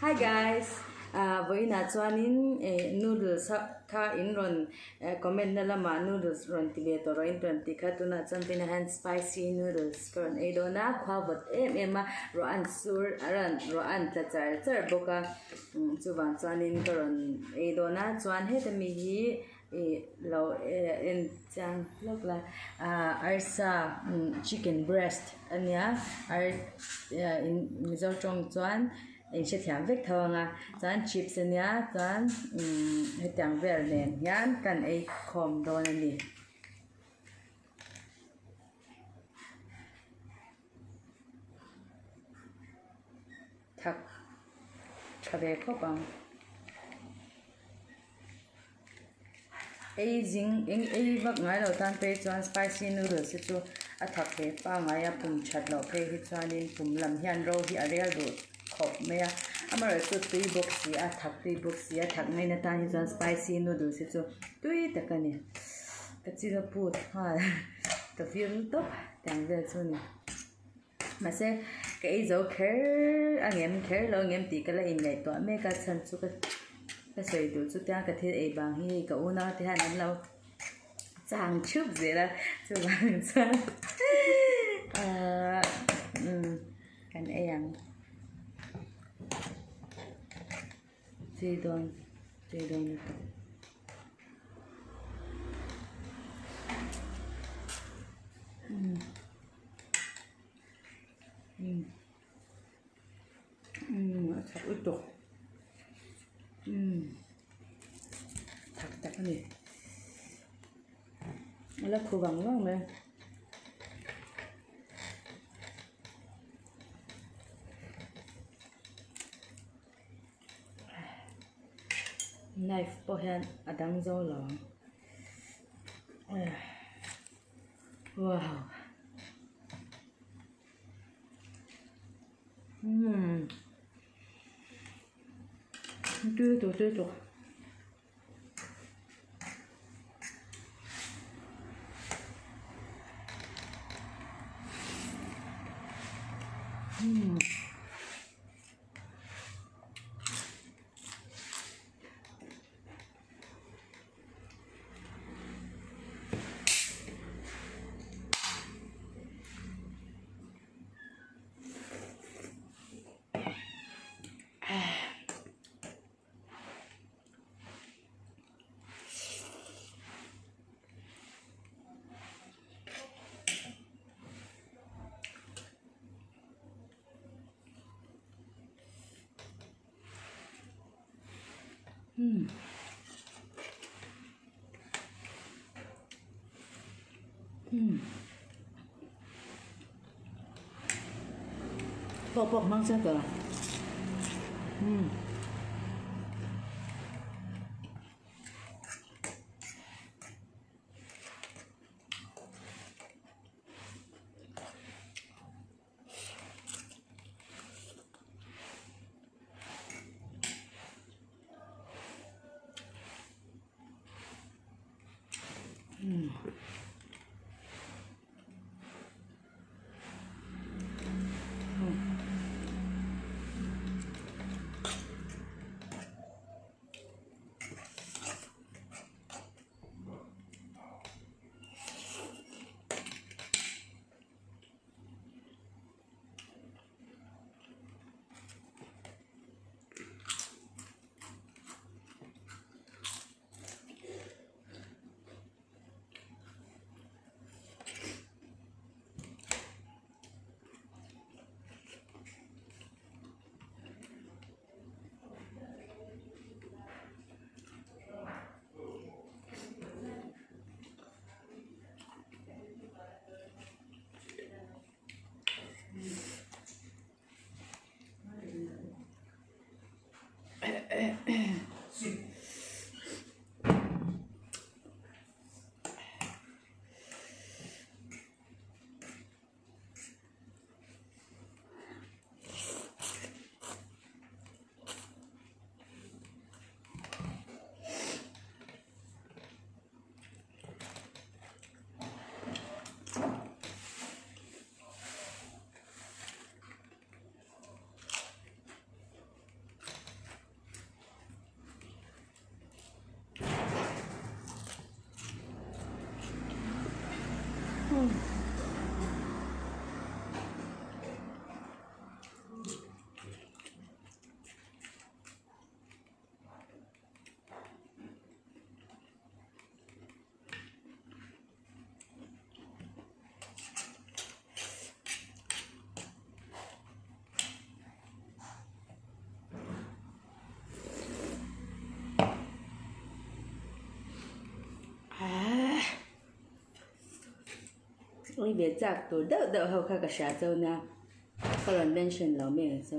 Hi guys, với na chuanin noodles kha in ron comment na lama noodles ron tibe to ron ron ti kha tuna chamtin hand spicy noodles karon e do na khawat em ro an sur aran ro an ta char boka chuwang chuanin karon e do na chuan he tami hi lo en chang lok la arsa chicken breast ania ar in mizo chong chuan anh sẽ thèm vết thơ nga chán chips nia chán hết tiếng về nền nhán cần ấy khom đồ này nè thật thật đẹp không bằng ấy dính ấy vắt ngay đầu tan pe chán spicy noodles chứ thật đẹp ba ngay bùm chặt lọ pe hết chán nên bùm làm hiền rau thì ở đây rồi khop mẹ amar so tui box ya thak ngai na tani jan spicy noodles chu tui takani kachira put ha ta fiel top tang ve chu ni ma se cái dấu kher angem kher lo ngem ti kala in nei to me ka chan chu ka soi du chu ta ka the e bang hi ka una te han lo chang chup zela chu bang cha kan e yang Chơi đòn này thật ướt đổ thật cái này là khô bằng lắm này knife pohan adang zo lo wow đưa đồ Bọc mang ra cả 我别咋多豆后看个啥子呢？可能人生老命走。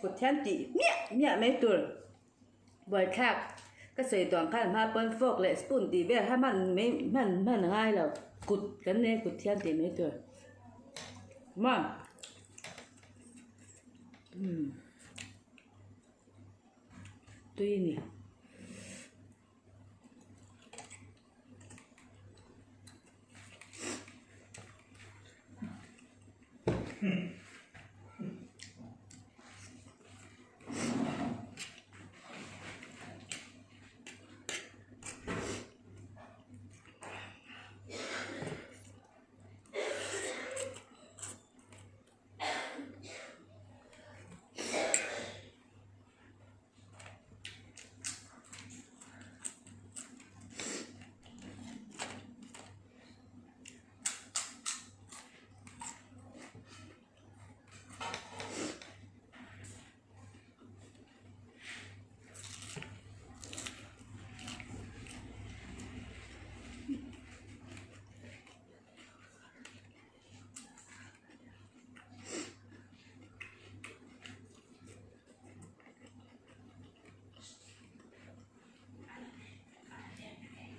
Cột thiên tỷ mẹ mấy tuổi bởi khác cái sợi toàn khăn mà bận phok lại spoon tỷ bé hai mình ngay là cột cái này cột thiên tỷ mấy tuổi mà tuy nè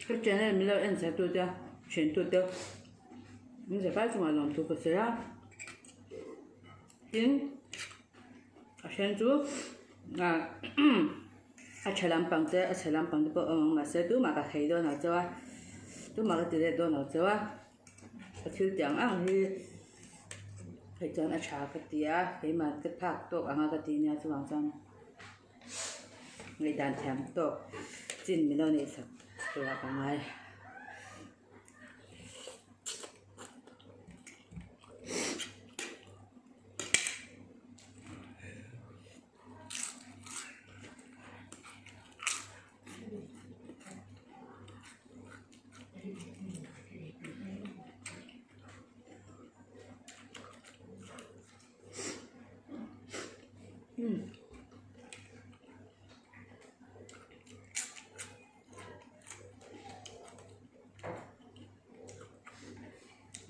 cái chuyện này mình làm sẽ tôi掉，全都掉，mình sẽ phải dùng làm thuốc cái gì á？先做菜篮帮的，菜篮帮的不嘛是都嘛个黑多哪做啊？都嘛个地雷多哪做啊？个抽奖啊是，黑张茶个地啊，黑嘛个拍多啊个地呢做网上，你单添多，真没弄你啥。ตัวกันไง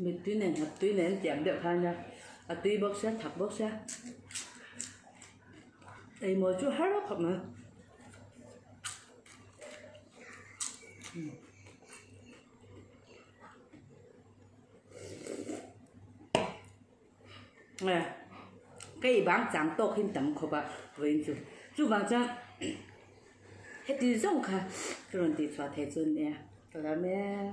mình tuy nền chạm được hai nha, tuy bớt sát thật bớt sát, đây mua chút hết đó không nữa, nè, cái bán chẳng tốt hình tầm khó bạc, với chú bán chẳng, hết đi rong cả, rồi thì xóa thế chân nè, rồi là mẹ.